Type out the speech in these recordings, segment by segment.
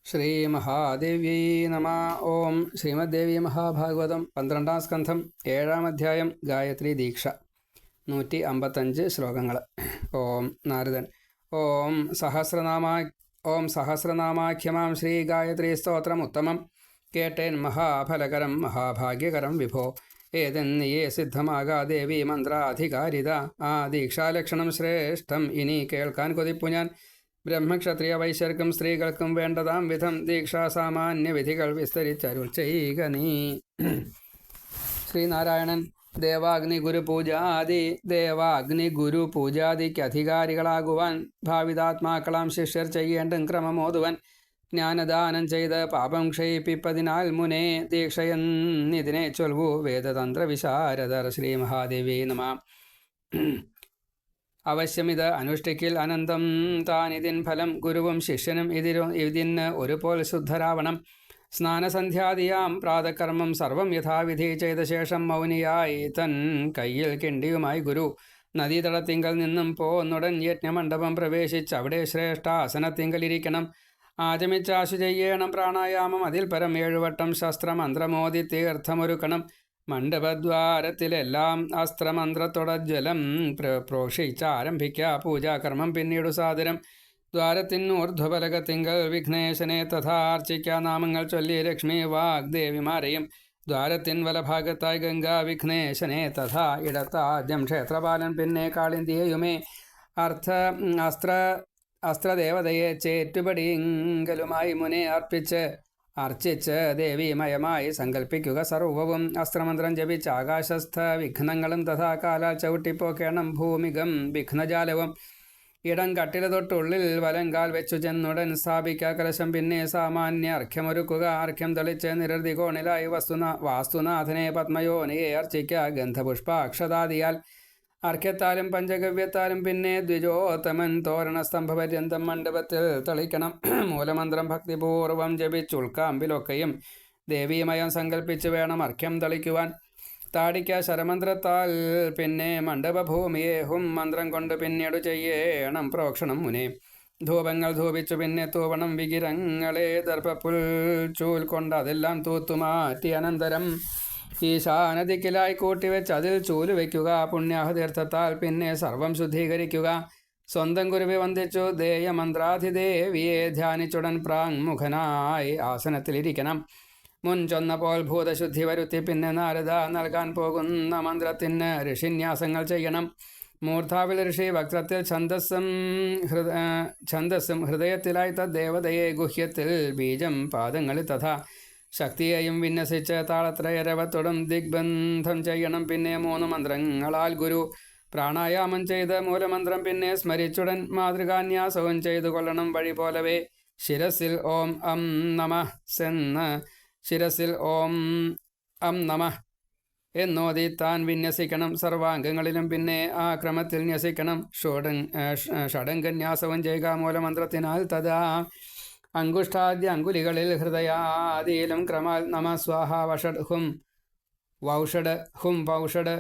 ശ്രീമഹാദേവ്യൈ നമ. ഓം ശ്രീമദ്ദേവി മഹാഭാഗവതം 12-ാം സ്കന്ധം 7-ാം അധ്യായം ഗായത്രി ദീക്ഷ 155 ശ്ലോകങ്ങൾ. ഓം നാരദൻ. ഓം സഹസ്രനാമാഖ്യമാം ശ്രീ ഗായത്രി സ്തോത്രം ഉത്തമം കേട്ടേൻ മഹാഫലകരം മഹാഭാഗ്യകരം വിഭോ. ഏതെന്നിയേ സിദ്ധമാകാ ദേവി മന്ത്രാധികാരിത. ആ ദീക്ഷാലക്ഷണം ശ്രേഷ്ഠം ഇനി കേൾക്കാൻ കൊതിപ്പു ഞാൻ. ബ്രഹ്മക്ഷത്രിയ വൈശ്യർക്കും സ്ത്രീകൾക്കും വേണ്ടതാം വിധം ദീക്ഷാസാമാന്യ വിധികൾ വിസ്തരിച്ചരുൾ ചെയ്യുക നീ. ശ്രീനാരായണൻ. ദേവാഗ്നി ഗുരു പൂജാദിക്ക് അധികാരികളാകുവാൻ ഭാവിതാത്മാക്കളാം ശിഷ്യർ ചെയ്യേണ്ടും ക്രമമോതുവൻ. ജ്ഞാനദാനം ചെയ്ത് പാപം ക്ഷയിപ്പിപ്പതിനാൽ മുനേ ദീക്ഷയെന്നിതിനെ ചൊൽവു വേദതന്ത്ര വിശാരദർ. ശ്രീ മഹാദേവി നമ. അവശ്യമിത് അനുഷ്ഠിക്കിൽ അനന്തം താനിതിൻ ഫലം. ഗുരുവും ശിഷ്യനും ഇതിന് ഒരുപോൽ ശുദ്ധരാവണം. സ്നാനസന്ധ്യാദിയാം പ്രാതകർമ്മം സർവം യഥാവിധി ചെയ്ത ശേഷം മൗനിയായി തൻ കയ്യിൽ കിണ്ടിയുമായി ഗുരു നദീതടത്തിങ്കൽ നിന്നും പോന്നുടൻ യജ്ഞമണ്ഡപം പ്രവേശിച്ച് അവിടെ ശ്രേഷ്ഠാസനത്തിങ്കലിരിക്കണം. ആചമിച്ചാശു ചെയ്യണം പ്രാണായാമം. അതിൽ പരം 7 വട്ടം ശസ്ത്രമന്ത്രമോദി തീർത്ഥമൊരുക്കണം. മണ്ഡപദ്വാരത്തിലെല്ലാം അസ്ത്രമന്ത്രത്തോടജ്വലം പ്രോക്ഷിച്ചാരംഭിക്ക പൂജാകർമ്മം. പിന്നീടു സാദരം ദ്വാരത്തിനൂർധ്വപലകത്തിങ്കൽ വിഘ്നേശനെ തഥാ അർച്ചിക്ക. നാമങ്ങൾ ചൊല്ലി ലക്ഷ്മി വാഗ്ദേവിമാരെയും. ദ്വാരത്തിൻ വലഭാഗത്തായി ഗംഗാ വിഘ്നേശനെ തഥാ ഇടത്താദ്യം ക്ഷേത്രപാലൻ പിന്നെ കാളിന്തിയെയുമേ. അസ്ത്രദേവതയെ ചേറ്റുപടിങ്കലുമായി മുനെ അർച്ചിച്ച് ദേവീമയമായി സങ്കല്പിക്കുക സർവവും. അസ്ത്രമന്ത്രം ജപിച്ച് ആകാശസ്ഥ വിഘ്നങ്ങളും തഥാ കാലാൽ ചവിട്ടിപ്പോക്കേണം ഭൂമികം വിഘ്നജാലവും. ഇടം കട്ടില തൊട്ടുള്ളിൽ വലങ്കാൽ വെച്ചു ചെന്നുടൻ സ്ഥാപിക്ക കലശം. പിന്നെ സാമാന്യ അർഘ്യമൊരുക്കുക. അർഘ്യം തെളിച്ച് നിരർദികോണിലായി വാസ്തുനാഥനെ പത്മയോനിയെ അർച്ചിക്ക ഗന്ധപുഷ്പാക്ഷതാദിയാൽ. അർഘ്യത്താലും പഞ്ചഗവ്യത്താലും പിന്നെ ദ്വിജോത്തമൻ തോരണസ്തംഭപര്യന്തം മണ്ഡപത്തിൽ തളിക്കണം. മൂലമന്ത്രം ഭക്തിപൂർവം ജപിച്ചുൾക്കാമ്പിലൊക്കെയും ദേവീമയം സങ്കല്പിച്ച് വേണം അർഘ്യം തളിക്കുവാൻ. താടിക്ക ശരമന്ത്രത്താൽ പിന്നെ മണ്ഡപഭൂമിയെ മന്ത്രം കൊണ്ട് പിന്നീട് ചെയ്യണം പ്രോക്ഷണം മുനെ. ധൂപങ്ങൾ ധൂപിച്ചു പിന്നെ തൂവണം വികിരങ്ങളെ. ദർഭപ്പുൽ ചൂൽ കൊണ്ട് അതെല്ലാം തൂത്തുമാറ്റി അനന്തരം ഈശാനദിക്കിലായി കൂട്ടിവെച്ച് അതിൽ ചൂല് വയ്ക്കുക. പുണ്യാഹതീർത്ഥത്താൽ പിന്നെ സർവം ശുദ്ധീകരിക്കുക. സ്വന്തം ഗുരുവെ വന്ദിച്ചു ദേയമന്ത്രാധിദേവിയെ ധ്യാനിച്ചുടൻ പ്രാങ്മുഖനായി ആസനത്തിലിരിക്കണം. മുൻ ചൊന്നപ്പോൾ ഭൂതശുദ്ധി വരുത്തി പിന്നെ നാരദ നൽകാൻ പോകുന്ന മന്ത്രത്തിന് ഋഷിന്യാസങ്ങൾ ചെയ്യണം. മൂർധാവിൽ ഋഷി, വക്രത്തിൽ ഛന്ദസ്സും ഹൃദയത്തിലായി തദ്ദേവതയെ, ഗുഹ്യത്തിൽ ബീജം പാദങ്ങളിൽ തഥാ ശക്തിയെയും വിന്യസിച്ച് താളത്രയരവത്തോടും ദിഗ്ബന്ധം ചെയ്യണം. പിന്നെ 3 മന്ത്രങ്ങളാൽ ഗുരു പ്രാണായാമം ചെയ്ത് മൂലമന്ത്രം പിന്നെ സ്മരിച്ചുടൻ മാതൃകാന്യാസവും ചെയ്തു കൊള്ളണം. വഴി പോലവേ ശിരസിൽ ഓം അം നമഃ എന്നോതി താൻ വിന്യസിക്കണം. സർവാംഗങ്ങളിലും പിന്നെ ആ ക്രമത്തിൽ ന്യസിക്കണം. ഷഡംഗന്യാസവും ചെയ്യുക മൂലമന്ത്രത്തിനാൽ. തഥാ അങ്കുഷ്ടാദ്യ അങ്കുലികളിൽ ഹൃദയാദിയിലും ക്രമാൽ നമ സ്വാഹ വഷഡ് ഹും വൗഷഡ്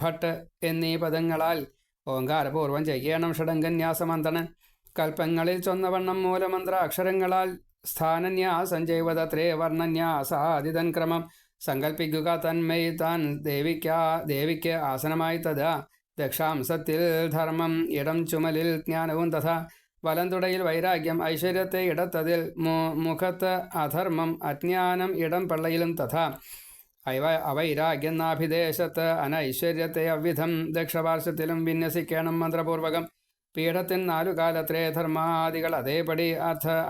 ഭട്ട് എന്നീ പദങ്ങളാൽ ഓങ്കാരപൂർവം ചെയ്യണം ഷഡംഗന്യാസമന്ത്രൻ. കൽപ്പങ്ങളിൽ ചൊന്നവണ്ണം മൂലമന്ത്ര അക്ഷരങ്ങളാൽ സ്ഥാനന്യാസം ചെയ്വതത്രേ വർണ്ണന്യാസാദിതൻ ക്രമം സങ്കൽപ്പിക്കുക. തന്മയി താൻ ദേവിക്ക് ആസനമായി. തഥാ ദക്ഷാംസത്തിൽ ധർമ്മം, ഇടം ചുമലിൽ ജ്ഞാനവും തഥാ വലന്തുടയിൽ വൈരാഗ്യം, ഐശ്വര്യത്തെ ഇടത്തതിൽ, മുഖത്ത് അധർമ്മം, അജ്ഞാനം ഇടം പള്ളയിലും തഥാ അവൈരാഗ്യം നാഭിദേശത്ത്, അനൈശ്വര്യത്തെ അവ്വിധം ദക്ഷപാർശ്വത്തിലും വിന്യസിക്കണം മന്ത്രപൂർവകം. പീഠത്തിൻ 4 കാലത്രേ ധർമാദികൾ അതേപടി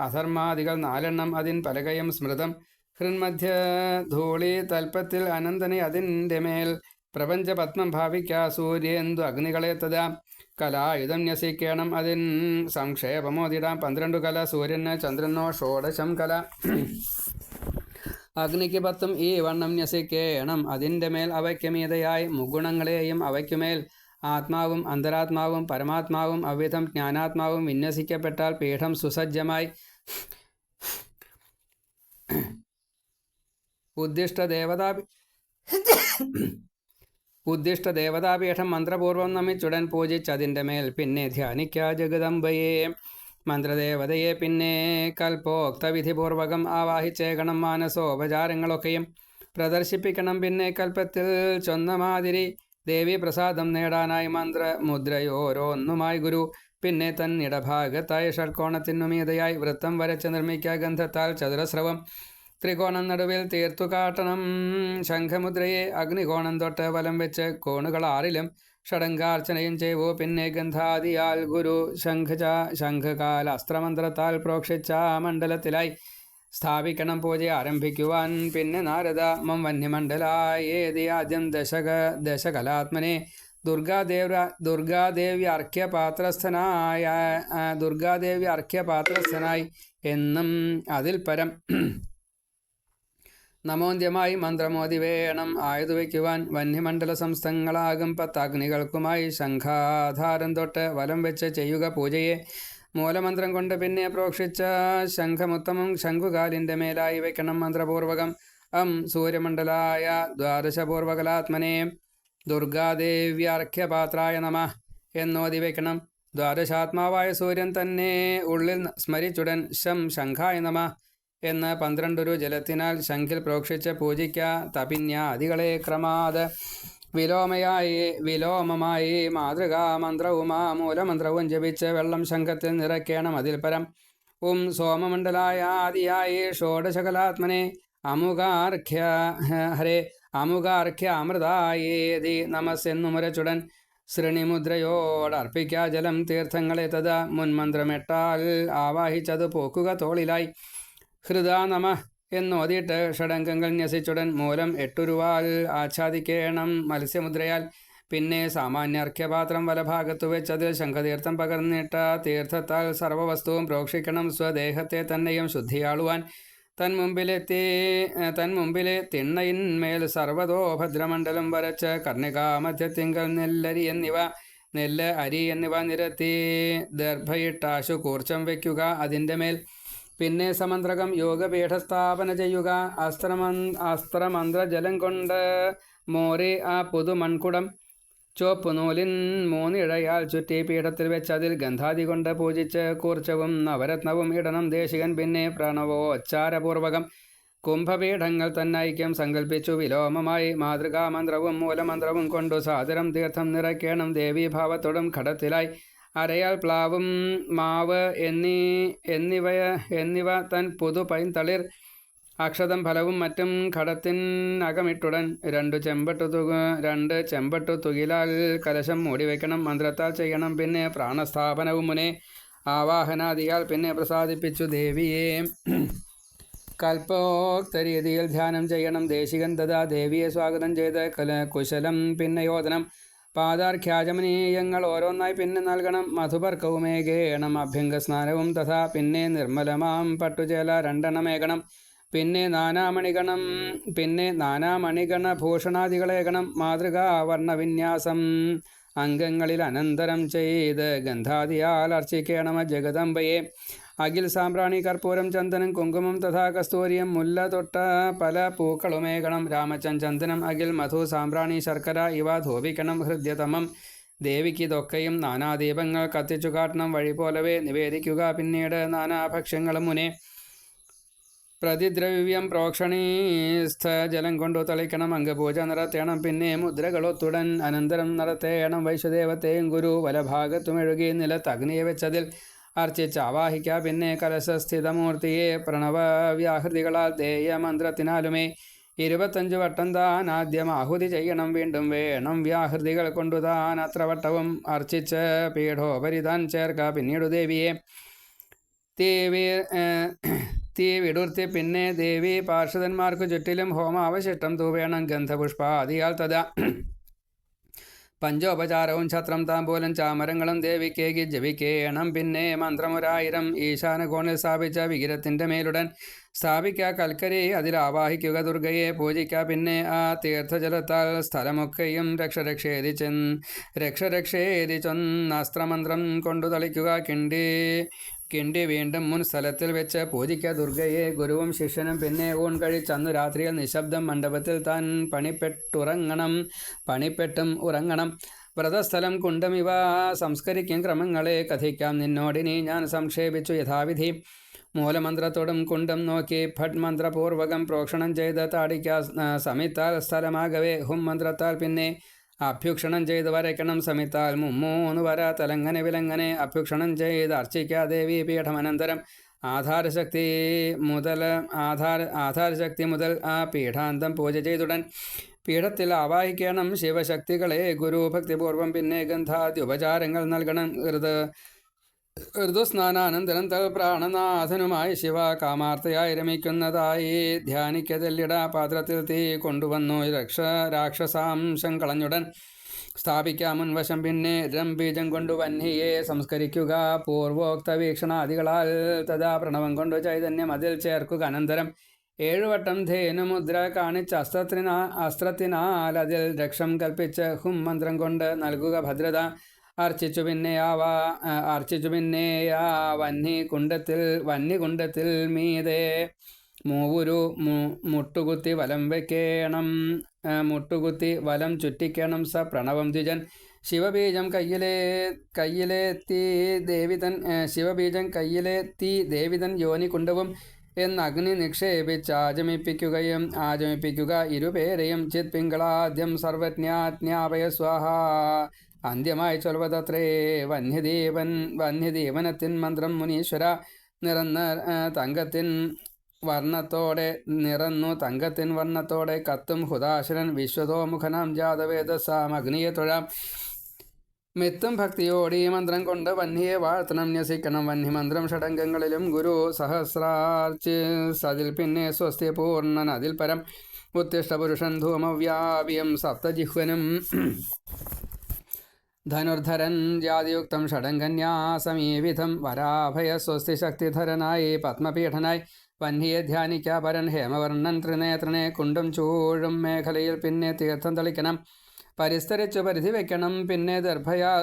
അധർമാദികൾ 4 അതിൻ പലകയും സ്മൃതം. ഹൃന്മധ്യ ധൂളി തൽപ്പത്തിൽ അനന്തനെ അതിൻ്റെ മേൽ പ്രപഞ്ചപത്മം ഭാവിക്ക. സൂര്യേന്ദു അഗ്നികളെ തഥാ കലായുധം ന്യസിക്കണം. അതിൻ സംക്ഷേപമോതിടാം 12 കല. സൂര്യന് ചന്ദ്രനോ 16 കല. അഗ്നിക്ക് 10 ഈ വണ്ണം ന്യസിക്കണം. അതിൻ്റെ മേൽ അവയ്ക്ക് മീതയായി മുഗുണങ്ങളെയും അവയ്ക്കുമേൽ ആത്മാവും അന്തരാത്മാവും പരമാത്മാവും അവ്വിധം ജ്ഞാനാത്മാവും വിന്യസിക്കപ്പെട്ടാൽ പീഠം സുസജ്ജമായി. ഉദ്ദിഷ്ട ദേവതാപീഠം മന്ത്രപൂർവം നമിച്ചുടൻ പൂജിച്ചതിൻ്റെ മേൽ പിന്നെ ധ്യാനിക്ക ജഗദംബയെ. മന്ത്രദേവതയെ പിന്നെ കൽപ്പോക്ത വിധിപൂർവകം ആവാഹിച്ചേക്കണം. മാനസോപചാരങ്ങളൊക്കെയും പ്രദർശിപ്പിക്കണം. പിന്നെ കൽപ്പത്തിൽ ചൊന്ന മാതിരി ദേവി പ്രസാദം നേടാനായി മന്ത്രമുദ്രയോരോന്നുമായി ഗുരു പിന്നെ തന്നിടഭാഗത്തായി ഷഡ്കോണത്തിനുമീതയായി വൃത്തം വരച്ച് നിർമ്മിക്കുക. ഗന്ധത്താൽ ചതുരസ്രവം ത്രികോണം നടുവിൽ തീർത്തു കാട്ടണം. ശംഖമുദ്രയെ അഗ്നികോണം തൊട്ട് വലം വെച്ച് കോണുകൾ 6 ഷഡംഗാർച്ചനയും ചെയ്വു. പിന്നെ ഗന്ധാദിയാൽ ഗുരു ശംഖകാൽ അസ്ത്രമന്ത്രത്താൽ പ്രോക്ഷിച്ച മണ്ഡലത്തിലായി സ്ഥാപിക്കണം പൂജ ആരംഭിക്കുവാൻ. പിന്നെ നാരദ മം വന്യമണ്ഡലായേതി ആദ്യം ദശകലാത്മനെ ദുർഗാദേവി അർഘ്യപാത്രസ്ഥനായി എന്നും അതിൽ പരം നമോന്ത്യമായി മന്ത്രമോദി വേണം ആയുധ വയ്ക്കുവാൻ. വന്യമണ്ഡല സംസ്ഥങ്ങളാകും 10 അഗ്നികൾക്കുമായി ശംഖാധാരം തൊട്ട് വലം വെച്ച് ചെയ്യുക പൂജയെ. മൂലമന്ത്രം കൊണ്ട് പിന്നെ പ്രോക്ഷിച്ച ശംഖമുത്തമം ശംഖുകാലിൻ്റെ മേലായി വയ്ക്കണം മന്ത്രപൂർവകം. സൂര്യമണ്ഡലായ ദ്വാദശപൂർവകലാത്മനെ ദുർഗാദേവ്യർഘ്യപാത്രായ നമ എന്നോതി വയ്ക്കണം. ദ്വാദശാത്മാവായ സൂര്യൻ തന്നെ ഉള്ളിൽ സ്മരിച്ചുടൻ ശംഖായ നമ എന്ന് 12 ജലത്തിനാൽ ശംഖിൽ പ്രോക്ഷിച്ച് പൂജിക്ക. തപിന്യാദികളെ ക്രമാത് വിലോമമായി മാതൃകാമന്ത്രവും മൂലമന്ത്രവും ജപിച്ച് വെള്ളം ശംഖത്തിൽ നിറയ്ക്കണം. അതിൽ പരം സോമമണ്ഡലായ ആദിയായി ഷോഡശകലാത്മനെ അമുഖാർഘ്യ അമൃതായേതി നമസ്സെന്നു മുരച്ചുടൻ ശ്രീണിമുദ്രയോടർപ്പിക്ക ജലം. തീർത്ഥങ്ങളെ തഥാ മുൻമന്ത്രമെട്ടാൽ ആവാഹിച്ചത് പോക്കുക തോളിലായി. ഹൃദാ നമ എന്നോതിയിട്ട് ഷഡംഗങ്ങൾ ന്യസിച്ചുടൻ മൂലം 8 ഉരുവാൽ ആച്ഛാദിക്കേണം മത്സ്യമുദ്രയാൽ. പിന്നെ സാമാന്യർഘ്യപാത്രം വലഭാഗത്തു വെച്ചതിൽ ശംഖതീർത്ഥം പകർന്നിട്ട തീർത്ഥത്താൽ സർവവസ്തുവും പ്രോക്ഷിക്കണം. സ്വദേഹത്തെ തന്നെയും ശുദ്ധിയാളുവാൻ തന്മുമ്പിലെ തിണ്ണയിന്മേൽ സർവതോ ഭദ്രമണ്ഡലം വരച്ച് കർണികാമധ്യത്തിങ്കൽ നെല്ല് അരി എന്നിവ നിരത്തി ദർഭയിട്ടാശു കൂർച്ചം വയ്ക്കുക അതിൻ്റെ മേൽ. പിന്നെ സമന്ത്രകം യോഗപീഠസ്ഥാപന ചെയ്യുക. അസ്ത്രമന്ത്ര ജലം കൊണ്ട് മോറി ആ പുതുമൺകുടം ചുവപ്പുനൂലിൻ 3 ഇഴയാൽ ചുറ്റി പീഠത്തിൽ വെച്ച് അതിൽ ഗന്ധാദി കൊണ്ട് പൂജിച്ച് കൂർച്ചവും നവരത്നവും ഇടണം ദേശികൻ. പിന്നെ പ്രണവോച്ചാരപൂർവകം കുംഭപീഠങ്ങൾ തന്നൈക്യം സങ്കല്പിച്ചു വിലോമമായി മാതൃകാമന്ത്രവും മൂലമന്ത്രവും കൊണ്ടു സാദരം തീർത്ഥം നിറയ്ക്കണം. ദേവീഭാവത്തോടും ഘടത്തിലായി അരയാൽ പ്ലാവും മാവ് എന്നിവ തൻ പുതു പൈന്തളിർ അക്ഷതം ഫലവും മറ്റും ഘടത്തിനകമിട്ടുടൻ 2 ചെമ്പട്ടു തുകിലാൽ കലശം മൂടിവെക്കണം. മന്ത്രത്താൽ ചെയ്യണം. പിന്നെ പ്രാണസ്ഥാപനവും മുനെ ആവാഹനാദിയാൽ പിന്നെ പ്രസാദിപ്പിച്ചു ദേവിയെ കൽപ്പോക്ത രീതിയിൽ ധ്യാനം ചെയ്യണം. ദേശികൻ തഥാ ദേവിയെ സ്വാഗതം ചെയ്ത് കുശലം പിന്നെ യോധനം പാദാർഘ്യാചമനീയങ്ങൾ ഓരോന്നായി പിന്നെ നൽകണം. മധുപർക്കവുമേകേണം അഭ്യംഗസ്നാനവും തഥാ. പിന്നെ നിർമ്മലമാം പട്ടുചേല 2 എണ്ണമേകണം. പിന്നെ നാനാമണിഗണ ഭൂഷണാദികളേകണം. മാതൃകാവർണ്ണവിന്യാസം അംഗങ്ങളിൽ അനന്തരം ചെയ്ത് ഗന്ധാദിയാൽ അർച്ചിക്കേണമ ജഗദംബയെ. അഖിൽ സാമ്പ്രാണി കർപ്പൂരം ചന്ദനം കുങ്കുമം തഥാ കസ്തൂരിയം മുല്ല തൊട്ട പല പൂക്കളുമേകണം. രാമചന്ദ്രനം അഖിൽ മധു സാമ്പ്രാണി ശർക്കര ഇവ ധൂപിക്കണം ഹൃദ്യതമം. ദേവിക്ക് ഇതൊക്കെയും നാനാദീപങ്ങൾ കത്തിച്ചു കാട്ടണം. വഴി പോലവേ നിവേദിക്കുക. പിന്നീട് നാനാഭക്ഷ്യങ്ങളും മുനെ പ്രതിദ്രവ്യം പ്രോക്ഷണീസ്ഥ ജലം കൊണ്ടു തളിക്കണം. അംഗപൂജ നടത്തേണം. പിന്നെ മുദ്രകളൊത്തുടൻ അനന്തരം നടത്തേണം. വൈശ്വദേവത്തെയും ഗുരു വലഭാഗത്തുമെഴുകി നിലത്ത് അഗ്നിയെ വെച്ചതിൽ അർച്ചിച്ച് ആവാഹിക്ക. പിന്നെ കലശസ്ഥിതമൂർത്തിയെ പ്രണവവ്യാഹൃതികളാൽ ദേയമന്ത്രത്തിനാലുമേ 25 വട്ടം താൻ ആദ്യം ആഹുതി ചെയ്യണം. വീണ്ടും വേണം വ്യാഹൃതികൾ കൊണ്ടു താൻ അത്ര വട്ടവും അർച്ചിച്ച് പീഠോപരി താൻ ചേർക്ക. പിന്നീടു ദേവിയെ തീ വിടുർത്തി. പിന്നെ ദേവി പാർഷദന്മാർക്കു ചുറ്റിലും ഹോമാവശിഷ്ടം തൂവേണം. ഗന്ധപുഷ്പാദിയാൽ തഥാ പഞ്ചോപചാരവും ഛത്രം താമ്പൂലം ചാമരങ്ങളും ദേവിക്കേകി ജപിക്കേണം. പിന്നെ മന്ത്രമൊരായിരം ഈശാനകോണിൽ സ്ഥാപിച്ച വിഗ്രഹത്തിൻ്റെ മേലുടൻ സ്ഥാപിക്ക. കൽക്കരി അതിലാവാഹിക്കുക. ദുർഗയെ പൂജിക്ക. പിന്നെ ആ തീർത്ഥജലത്താൽ സ്ഥലമൊക്കെയും രക്ഷരക്ഷേരി ചൊന്നസ്ത്രമന്ത്രം കൊണ്ടു തളിക്കുക. കിണ്ടി വീണ്ടും മുൻ സ്ഥലത്തിൽ വെച്ച് പൂജിക്ക ദുർഗയെ. ഗുരുവും ശിഷ്യനും പിന്നെ ഊൺ കഴിച്ചന്നു രാത്രിയിൽ നിശബ്ദം മണ്ഡപത്തിൽ താൻ പണിപ്പെട്ടും ഉറങ്ങണം. വ്രതസ്ഥലം കുണ്ടമിവ സംസ്കരിക്കും ക്രമങ്ങളെ കഥിക്കാം നിന്നോടിനി ഞാൻ സംക്ഷേപിച്ചു യഥാവിധി. മൂലമന്ത്രത്തോടും കുണ്ടം നോക്കി ഭട്ട് മന്ത്രപൂർവകം പ്രോക്ഷണം ചെയ്ത് താടിക്ക സമിത്താൽ സ്ഥലമാകവേ ഹും മന്ത്രത്താൽ പിന്നെ അഭ്യുക്ഷണം ചെയ്ത് വരയ്ക്കണം. സമിത്താൽ 3 വര തലങ്ങനെ വിലങ്ങനെ അഭ്യുക്ഷണം ചെയ്ത് അർച്ചിക്ക ദേവി പീഠമനന്തരം ആധാരശക്തി മുതൽ ആ പീഠാന്തം പൂജ ചെയ്തുടൻ പീഠത്തിൽ ആവാഹിക്കണം ശിവശക്തികളെ. ഗുരുഭക്തിപൂർവം പിന്നെ ഗന്ധാദ്യുപചാരങ്ങൾ നൽകണം. ഋതുസ്നാനാനന്തരം തൽ പ്രാണനാഥനുമായി ശിവ കാമാർത്തയായി രമിക്കുന്നതായി ധ്യാനിക്കതെല്ലിട പാത്രത്തിൽ തീ കൊണ്ടുവന്നു രാക്ഷസാംശം കളഞ്ഞുടൻ സ്ഥാപിക്കാം മുൻവശം. പിന്നെ ബീജം കൊണ്ടു വന്ഹിയെ സംസ്കരിക്കുക പൂർവോക്ത വീക്ഷണാദികളാൽ. തഥാ പ്രണവം കൊണ്ടു ചൈതന്യം അതിൽ ചേർക്കുക. അനന്തരം 7 വട്ടം ധേനുമുദ്ര കാണിച്ച് അസ്ത്രത്തിനാൽ അതിൽ രക്ഷം കൽപ്പിച്ച് ഹും മന്ത്രം കൊണ്ട് നൽകുക ഭദ്രത. അർച്ചിച്ചു പിന്നെയാ വന്യകുണ്ടത്തിൽ മീതെ മൂവുരു മുട്ടുകുത്തി വലം വയ്ക്കണം. മുട്ടുകുത്തി വലം ചുറ്റിക്കണം സ പ്രണവം ദ്വിജൻ. ശിവബീജം കയ്യിലെത്തി ദേവിതൻ യോനികുണ്ടവും എന്ന് അഗ്നി നിക്ഷേപിച്ച് ആചമിപ്പിക്കുക ഇരുപേരെയും. ചിത് പിങ്കളാദ്യം സർവജ്ഞാജ്ഞാപയ സ്വാഹ അന്ത്യമായി ചൊൽവതത്രേ വന്യദീവനത്തിൻ മന്ത്രം മുനീശ്വര. നിറന്നു തങ്കത്തിൻ വർണ്ണത്തോടെ കത്തും ഹുദാശരൻ വിശ്വതോമുഖനാം ജാതവേദസാം അഗ്നിയെ തൊഴാം. മിത്തും ഭക്തിയോടി മന്ത്രം കൊണ്ട് വന്യയെ വാഴ്ത്തണം ന്യസിക്കണം. വന്യമന്ത്രം ഷഡംഗങ്ങളിലും ഗുരു സഹസ്രാർച്ചിൽ പിന്നെ സ്വസ്തി പൂർണ്ണൻ അതിൽ പരം. ഉത്തിഷ്ഠ പുരുഷൻ ധൂമവ്യാപിയം സപ്തജിഹ്വനും ധനുർധരൻ ജാതിയുക്തം ഷഡംഗന്യാസമീവിധം വരാഭയ സ്വസ്തി ശക്തിധരനായി പത്മപീഠനായി വന്യയെ ധ്യാനിക്ക പരൻ ഹേമവർണ്ണൻ ത്രിനേത്രനെ. കുണ്ടും ചൂഴും മേഖലയിൽ പിന്നെ തീർത്ഥം തളിക്കണം. പരിസ്തരിച്ചു പരിധി വയ്ക്കണം. പിന്നെ ദർഭയാൽ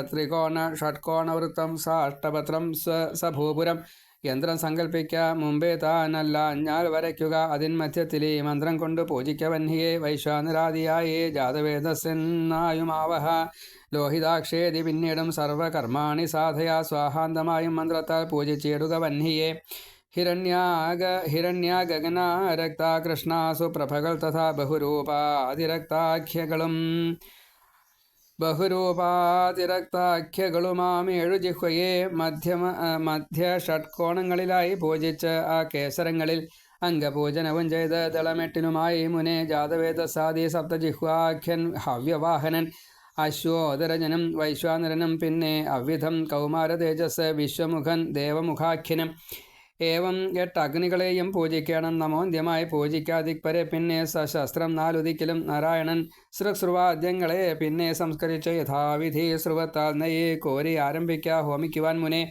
ത്രികോണ ഷട്കോണവൃത്തം സാഷ്ടപത്രം സഭൂപുരം യന്ത്രം സങ്കല്പിക്ക. മുമ്പേ താനല്ല അഞ്ഞാൽ വരയ്ക്കുക. അതിൻ മധ്യത്തിൽ ഈ മന്ത്രം കൊണ്ട് പൂജിക്ക വന്യയെ. വൈശ്വാനരാദിയായി ജാതവേദസ്സെന്നായുമാവഹ ലോഹിതാക്ഷേതി. പിന്നീടും സർവകർമാണി സാധയാ സ്വാഹാന്തമായും മന്ത്രത്താൽ പൂജിച്ചിടുക വന്യയെ. ഹിരണ്യാഗഗനാരക്ത കൃഷ്ണാസു പ്രഭകൾ തഥാ ബഹുരൂപാതിരക്താഖ്യകളുമാമേഴു ജിഹ്വയെ മധ്യ ഷഡ്കോണങ്ങളിലായി പൂജിച്ച് ആ കേസരങ്ങളിൽ അംഗപൂജനവും ചെയ്ത് ദളമെട്ടിനുമായി മുനെ ജാതവേദസാദി സപ്തജിഹ്വാഖ്യൻ ഹവ്യവാഹനൻ അശ്വോദരജനും വൈശ്വാനരനും പിന്നെ അവ്വിധം കൗമാര തേജസ് വിശ്വമുഖൻ ദേവമുഖാഖ്യനും. ഏവം 8 അഗ്നികളെയും പൂജിക്കണം. നമോന്ത്യമായി പൂജിക്കാതിക്പരെ പിന്നെ സശസ്ത്രം 4 ദിക്കിലും നാരായണൻ സൃക്സ്രുവാദ്യങ്ങളെ പിന്നെ സംസ്കരിച്ച് യഥാവിധി സ്രുവത്താൽ നെയ്യ് കോരി ആരംഭിക്ക ഹോമിക്കുവാൻ മുനെ.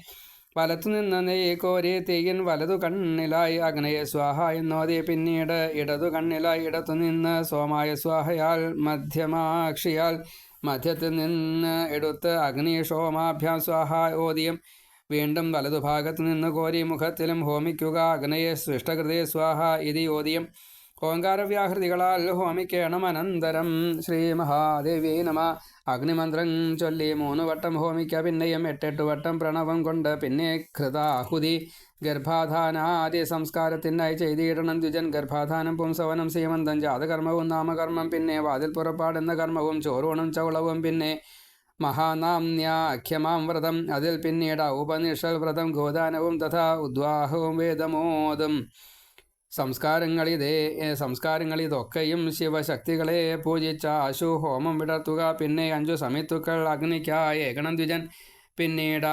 വലത്തുനിന്ന് നെയ്യ് കോരി തീയിൻ വലതു കണ്ണിലായി അഗ്നയെ സ്വാഹ എന്നോതി. പിന്നീട് ഇടതു കണ്ണിലായി ഇടത്തുനിന്ന് സോമായ സ്വാഹയാൽ മധ്യമാക്ഷിയാൽ മധ്യത്തിൽ നിന്ന് എടുത്ത് അഗ്നി ഷോമാഭ്യാം സ്വാഹ ഓതിയും. വീണ്ടും വലതുഭാഗത്തു നിന്ന് കോരി മുഖത്തിലും ഹോമിക്കുക. അഗ്നയെ സൃഷ്ടകൃതേ സ്വാഹ ഇതി ഓതിയും ഓങ്കാരവ്യാഹൃതികളാൽ ഹോമിക്കണം. അനന്തരം ശ്രീ മഹാദേവി നമ അഗ്നിമന്ത്രം ചൊല്ലി 3 വട്ടം ഹോമിക്ക. പിന്നെയും 8 വട്ടം പ്രണവം കൊണ്ട് പിന്നെ കൃതാഹുതി. ഗർഭാധാനാദി സംസ്കാരത്തിനായി ചെയ്തിടണം ദ്വിജൻ. ഗർഭാധാനം പുംസവനം സീമന്തം ജാതകർമ്മവും നാമകർമ്മം പിന്നെ വാതിൽ പുറപ്പാടെന്ന കർമ്മവും ചോറൂണും ചൗളവും പിന്നെ മഹാനാമ്യാഖ്യമാം വ്രതം. അതിൽ പിന്നീട് ഉപനിഷൽ വ്രതം ഗോദാനവും തഥാ ഉദ്വാഹവും വേദമോദം സംസ്കാരങ്ങളിതൊക്കെയും ശിവശക്തികളെ പൂജിച്ച ആശു ഹോമം വിടർത്തുക. പിന്നെ 5 സമിത്തുക്കൾ അഗ്നിക്കായി ഏകണം ദ്വിജൻ. പിന്നീട്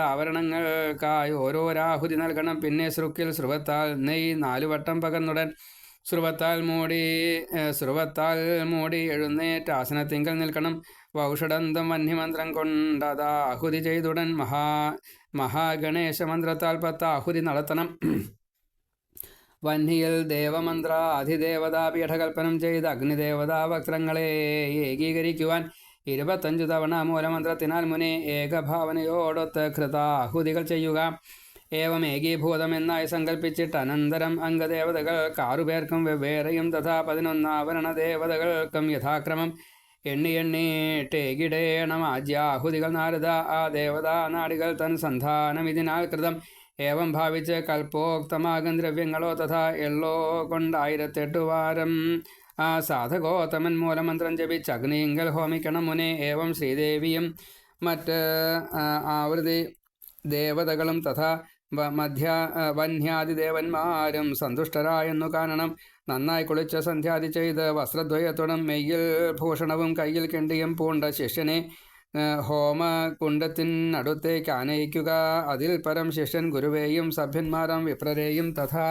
ആവരണങ്ങൾക്കായി ഓരോരാഹുതി നൽകണം. പിന്നെ സ്രുവത്താൽ നെയ്യ് 4 വട്ടം പകർന്നുടൻ സ്രുവത്താൽ മൂടി എഴുന്നേറ്റ് ആസനത്തിങ്കൽ നിൽക്കണം. വൗഷഡന്തം വന്യമന്ത്രം കൊണ്ടതാഹുതി ചെയ്തുടൻ മഹാഗണേശ മന്ത്രത്താൽ 10 ആഹുതി നടത്തണം. വന്യയിൽ ദേവമന്ത്ര അധിദേവതാ പീഠകൽപ്പനം ചെയ്ത് അഗ്നിദേവതാ വക്രങ്ങളെ ഏകീകരിക്കുവാൻ 25 തവണ മൂലമന്ത്രത്തിനാൽ മുനെ ഏകഭാവനയോടൊത്ത് കൃതാഹുതികൾ ചെയ്യുക. ഏവം ഏകീഭൂതമെന്നായി സങ്കല്പിച്ചിട്ട് അനന്തരം അംഗദേവതകൾക്ക് 6 പേർക്കും വെവ്വേറെയും തഥാ 11 ആവരണദേവതകൾക്കും യഥാക്രമം എണ്ണിയിടേണം ആജ്യാഹുതികൾ. നാരദ ആ ദേവതാ നാടികൾ തൻ സന്ധാനം ഇതിനാൽ കൃതം. ഏവം ഭാവിച്ച് കൽപ്പോക്തമാകും ദ്രവ്യങ്ങളോ തഥാ എള്ളോ കൊണ്ട് 1008 വാരം ആ സാധകോത്തമൻ മൂലമന്ത്രം ജപിച്ച് അഗ്നിയിങ്കൽ ഹോമിക്കണം മുനെ. ഏവം ശ്രീദേവിയും മറ്റ് ആവൃതി ദേവതകളും തഥാ വന്യാദിദേവന്മാരും സന്തുഷ്ടരായെന്നു കാണണം. നന്നായി കുളിച്ച് സന്ധ്യാദി ചെയ്ത് വസ്ത്രദ്വയത്തോടും മെയ്യിൽ ഭൂഷണവും കയ്യിൽ കിണ്ടിയും പൂണ്ട ശിഷ്യനെ ഹോമകുണ്ടത്തിനടുത്തേക്ക് ആനയിക്കുക. അതിൽ പരം ശിഷ്യൻ ഗുരുവേയും സഭ്യന്മാരും വിപ്രരെയും തഥാ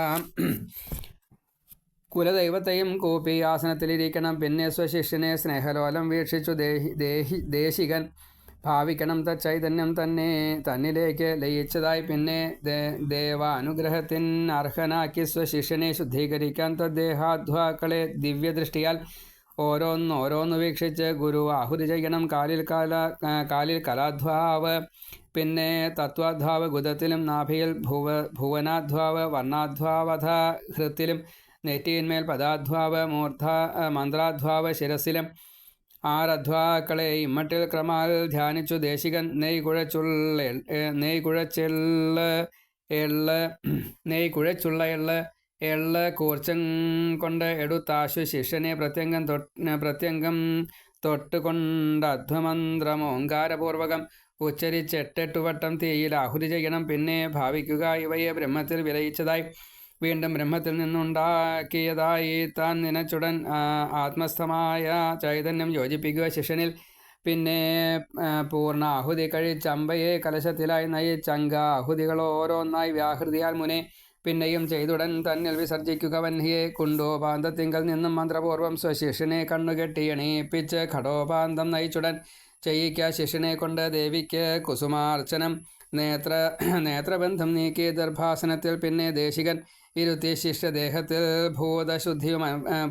കുലദൈവത്തെയും കൂപ്പി ആസനത്തിലിരിക്കണം. പിന്നെ സ്വശിഷ്യനെ സ്നേഹലോലം വീക്ഷിച്ചു ദേശികൻ ഭാവിക്കണം തച്ചൈതന്യം തന്നിലേക്ക് ലയിച്ചതായി. പിന്നെ ദേവാനുഗ്രഹത്തിന് അർഹനാക്കി സ്വശിഷ്യനെ ശുദ്ധീകരിക്കാൻ തദ്ദേഹാധ്വാക്കളെ ദിവ്യദൃഷ്ടിയാൽ ഓരോന്നോരോന്ന് വീക്ഷിച്ച് ഗുരു ആഹുതി ചെയ്യണം. കാലിൽ കലാധ്വാവ്, പിന്നെ തത്വാധ്വാവ് ഗുദത്തിലും, നാഭിയിൽ ഭുവനാധ്വാവ്, വർണ്ണാധ്വാവധ ഹൃത്തിലും, നെറ്റിയിന്മേൽ പദാധ്വാവ്, മന്ത്രാധ്വാവ് ശിരസിലും. 6 അധ്വാക്കളെ ഇമ്മട്ടിൽ ക്രമാൽ ധ്യാനിച്ചു ദേശികൻ. നെയ് കുഴച്ചുള്ള എള്ള് കൂർച്ചം കൊണ്ട് എടുത്താശു ശിഷ്യനെ പ്രത്യംഗം തൊട്ടുകൊണ്ട് അധ്വമന്ത്രം ഓങ്കാരപൂർവകം ഉച്ചരിച്ച് 8 വട്ടം തീയിൽ ആഹുതി ചെയ്യണം. പിന്നെ ഭാവിക്കുക ഇവയെ ബ്രഹ്മത്തിൽ വിലയിച്ചതായി, വീണ്ടും ബ്രഹ്മത്തിൽ നിന്നുണ്ടാക്കിയതായി താൻ നനച്ചുടൻ ആത്മസ്ഥമായ ചൈതന്യം യോജിപ്പിക്കുക ശിഷ്യനിൽ. പിന്നെ പൂർണ്ണ ആഹുതി കഴിച്ച് അമ്പയെ കലശത്തിലായി നയിച്ചങ്ക ആഹുതികൾ ഓരോന്നായി വ്യാഹൃതിയാൽ മുനെ. പിന്നെയും ചെയ്തുടൻ തന്നിൽ വിസർജിക്കുക വന്ഹിയെ. കുണ്ടോപാന്തത്തിങ്കൽ നിന്നും മന്ത്രപൂർവ്വം സ്വശിഷ്യനെ കണ്ണുകെട്ടി എണീപ്പിച്ച് ഘടോപാന്തം നയിച്ചുടൻ ചെയ്യിക്ക ശിഷ്യനെ കൊണ്ട്. ദേവിക്ക് കുസുമാർച്ചനം നേത്രബന്ധം നീക്കി ദർഭാസനത്തിൽ പിന്നെ ദേശികൻ ഇരുത്തി ശിഷ്യദേഹത്തിൽ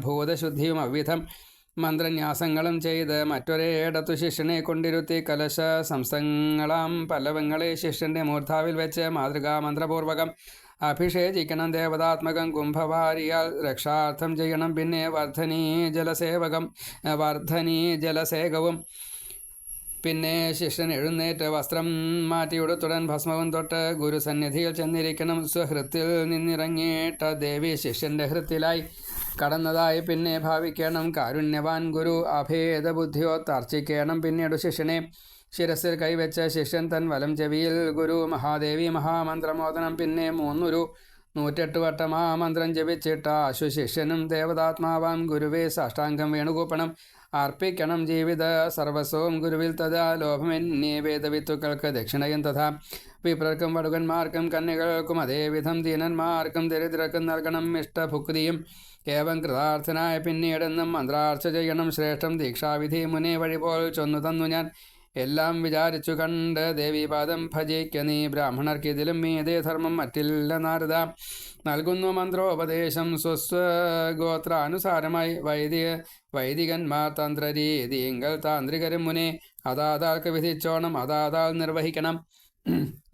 ഭൂതശുദ്ധിയും അവിധം മന്ത്രന്യാസങ്ങളും ചെയ്ത് മറ്റൊരേടത്തു ശിഷ്യനെ കൊണ്ടിരുത്തി കലശ സംസ്ഥങ്ങളാം പല്ലവങ്ങളെ ശിഷ്യന്റെ മൂർധാവിൽ വെച്ച് മാതൃകാമന്ത്രപൂർവകം അഭിഷേചിക്കണം. ദേവതാത്മകം കുംഭവാരിയാൽ രക്ഷാർത്ഥം ചെയ്യണം. പിന്നെ വർദ്ധനീ ജലസേകവും. പിന്നെ ശിഷ്യൻ എഴുന്നേറ്റ് വസ്ത്രം മാറ്റിയുടുത്തുടൻ ഭസ്മവും തൊട്ട് ഗുരുസന്നിധിയിൽ ചെന്നിരിക്കണം. സ്വഹൃത്തിൽ നിന്നിറങ്ങിയിട്ട് ദേവി ശിഷ്യന്റെ ഹൃത്തിലായി കടന്നതായി പിന്നെ ഭാവിക്കണം. കാരുണ്യവാൻ ഗുരു അഭേദബുദ്ധിയോ തർച്ചിക്കണം. പിന്നീട് ശിഷ്യനെ ശിരസിൽ കൈവച്ച ശിഷ്യൻ തൻ വലം ചെവിയിൽ ഗുരു മഹാദേവി മഹാമന്ത്രമോദനം. പിന്നെ 108 വട്ടം ആ മന്ത്രം ജപിച്ചിട്ട് ആശു ശിഷ്യനും ദേവതാത്മാവാം ഗുരുവേ സാഷ്ടാംഗം വേണുകൂപ്പണം അർപ്പിക്കണം. ജീവിത സർവസ്വവും ഗുരുവിൽ തഥാ ലോഭമെന്നീ വേദവിത്തുക്കൾക്ക് ദക്ഷിണയും തഥാ വിപ്രർക്കും വടുകന്മാർക്കും കന്യകൾക്കും അതേവിധം ദീനന്മാർക്കും ദരിദ്രർക്കും നൽകണം ഇഷ്ടഭുക്തിയും. ഏവം കൃതാർത്ഥനായ പിന്നീടെന്നും മന്ത്രാർച്ച ചെയ്യണം. ശ്രേഷ്ഠം ദീക്ഷാവിധി മുനെ വഴിപോൽ ചൊന്നു തന്നു ഞാൻ. എല്ലാം വിചാരിച്ചു കണ്ട് ദേവീപാദം ഭജിക്ക നീ. ബ്രാഹ്മണർക്കിതിലും മീതേ ധർമ്മം മറ്റില്ല നാരദ. നൽകുന്നു മന്ത്രോപദേശം സ്വസ്വഗോത്രാനുസാരമായി വൈദികന്മാർ തന്ത്രരീതിയെങ്കിൽ താന്ത്രികരും മുനെ. അതാതാൾക്ക് വിധിച്ചോണം, അതാതാൾ നിർവഹിക്കണം.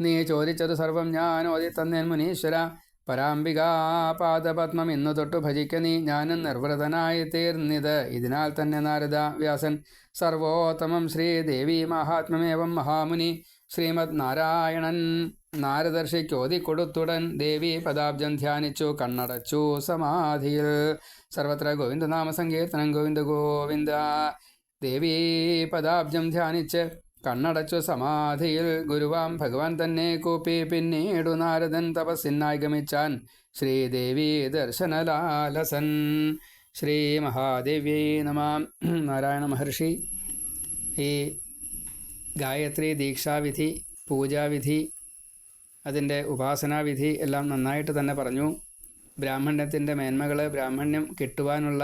നീ ചോദിച്ചത് സർവം ഞാൻ ഓതി തന്നേൻ മുനീശ്വര. പരാംബികാപാദപത്മം ഇന്നു തൊട്ടു ഭജിക്ക നീ. ഞാനും നിർവൃതനായി തീർന്നിത് ഇതിനാൽ തന്നെ നാരദ. വ്യാസൻ സർവോത്തമം ശ്രീദേവി മഹാത്മ്യമേവം മഹാമുനി ശ്രീമദ് നാരായണൻ നാരദർശിക്കോതിക്കൊടുത്തുടൻ ദേവി പദാബ്ജം ധ്യാനിച്ചു കണ്ണടച്ചു സമാധിയിൽ. സർവത്ര ഗോവിന്ദനാമ സങ്കീർത്തനം ഗോവിന്ദ ഗോവിന്ദ. ദേവി പദാബ്ജം ധ്യാനിച്ച് കണ്ണടച്ചു സമാധിയിൽ ഗുരുവാം ഭഗവാൻ തന്നെ കൂപ്പി. പിന്നീടു നാരദൻ തപസ്സിനായി ഗമിച്ചാൻ ശ്രീദേവി ദർശനലാലസൻ. ശ്രീ മഹാദേവ്യൈ നമ. നാരായണ മഹർഷി ഈ ഗായത്രി ദീക്ഷാവിധി, പൂജാവിധി, അതിൻ്റെ ഉപാസനാവിധി എല്ലാം നന്നായിട്ട് തന്നെ പറഞ്ഞു. ബ്രാഹ്മണ്യത്തിൻ്റെ മേന്മകൾ, ബ്രാഹ്മണ്യം കിട്ടുവാനുള്ള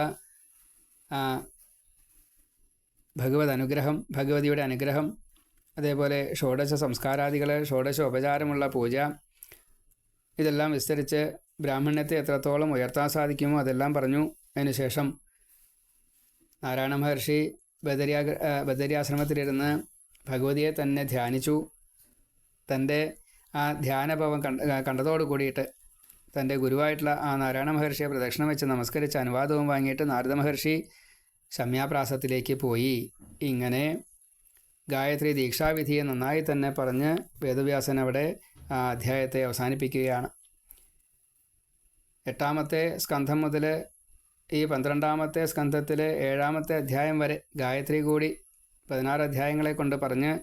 ഭഗവത് അനുഗ്രഹം, ഭഗവതിയുടെ അനുഗ്രഹം, അതേപോലെ ഷോഡശ സംസ്കാരാദികൾ, ഷോഡശോപചാരമുള്ള പൂജ, ഇതെല്ലാം വിസ്തരിച്ച് ബ്രാഹ്മണ്യത്തെ എത്രത്തോളം ഉയർത്താൻ സാധിക്കുമോ അതെല്ലാം പറഞ്ഞു. അതിനുശേഷം നാരായണ മഹർഷി ബദര്യാശ്രമത്തിലിരുന്ന് ഭഗവതിയെ തന്നെ ധ്യാനിച്ചു. തൻ്റെ ആ ധ്യാനഭാവം കണ്ടതോട് കൂടിയിട്ട് തൻ്റെ ഗുരുവായിട്ടുള്ള ആ നാരായണ മഹർഷിയെ പ്രദക്ഷിണം വെച്ച് നമസ്കരിച്ച് അനുവാദവും വാങ്ങിയിട്ട് നാരദ മഹർഷി ശമ്യാപ്രാസത്തിലേക്ക് പോയി. ഇങ്ങനെ ഗായത്രി ദീക്ഷാവിധിയെ നന്നായി തന്നെ പറഞ്ഞ് വേദവ്യാസൻ അവിടെ ആ അധ്യായത്തെ അവസാനിപ്പിക്കുകയാണ്. 8ാമത്തെ സ്കന്ധം മുതൽ ഈ 12ാമത്തെ സ്കന്ധത്തിലെ 7ാമത്തെ അധ്യായം വരെ ഗായത്രി കൂടി 16 അധ്യായങ്ങളെ കൊണ്ട് പറഞ്ഞ്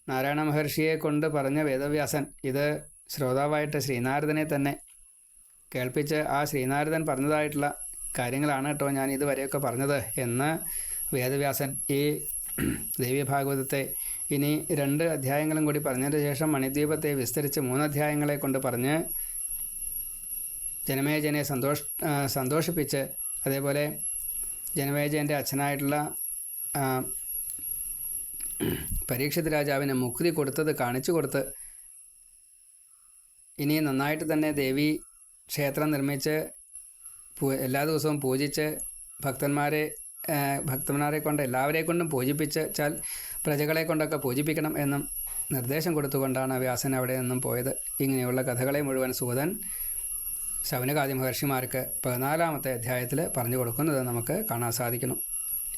നാരായണ മഹർഷിയെ കൊണ്ട് പറഞ്ഞ വേദവ്യാസൻ ഇത് ശ്രോതാവായിട്ട് ശ്രീനാരദനെ തന്നെ കേൾപ്പിച്ച് ആ ശ്രീനാരദൻ പറഞ്ഞതായിട്ടുള്ള കാര്യങ്ങളാണ് കേട്ടോ ഞാൻ ഇതുവരെയൊക്കെ പറഞ്ഞത് എന്ന് വേദവ്യാസൻ ഈ ദേവീഭാഗവതത്തെ ഇനി 2 അധ്യായങ്ങളും കൂടി പറഞ്ഞതിന് ശേഷം മണിദ്വീപത്തെ വിസ്തരിച്ച് 3 അധ്യായങ്ങളെ കൊണ്ട് പറഞ്ഞ് ജനമേജയനെ സന്തോഷിപ്പിച്ച് അതേപോലെ ജനമേജയൻ്റെ അച്ഛനായിട്ടുള്ള പരീക്ഷിത് രാജാവിന് മുക്തി കൊടുത്തത് കാണിച്ചു കൊടുത്ത് ഇനി നന്നായിട്ട് തന്നെ ദേവി ക്ഷേത്രം നിർമ്മിച്ച് എല്ലാ ദിവസവും പൂജിച്ച് ഭക്തന്മാരെ കൊണ്ട് എല്ലാവരെ കൊണ്ടും പൂജിപ്പിച്ചാൽ പ്രജകളെ കൊണ്ടൊക്കെ പൂജിപ്പിക്കണം എന്നും നിർദ്ദേശം കൊടുത്തുകൊണ്ടാണ് വ്യാസൻ അവിടെ നിന്നും പോയത്. ഇങ്ങനെയുള്ള കഥകളെ മുഴുവൻ സൂതൻ ശൗനകാദി മഹർഷിമാർക്ക് 14ാമത്തെ അധ്യായത്തിൽ പറഞ്ഞു കൊടുക്കുന്നത് നമുക്ക് കാണാൻ സാധിക്കുന്നു.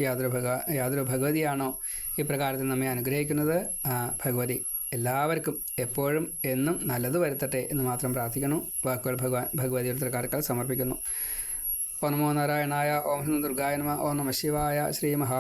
യാതൊരു ഭഗവതിയാണോ ഈ പ്രകാരത്തിൽ നമ്മെ അനുഗ്രഹിക്കുന്നത്, ഭഗവതി എല്ലാവർക്കും എപ്പോഴും എന്നും നല്ലത് വരുത്തട്ടെ എന്ന് മാത്രം പ്രാർത്ഥിക്കുന്നു. വാക്കുകൾ ഭഗവതിയുടെ തൃക്കാർക്കാൽ സമർപ്പിക്കുന്നു. ഓം നമോ നാരായണായ, ഓം ദുർഗായ നമഃ, ഓം നമഃ ശിവായ. ശ്രീ മഹാ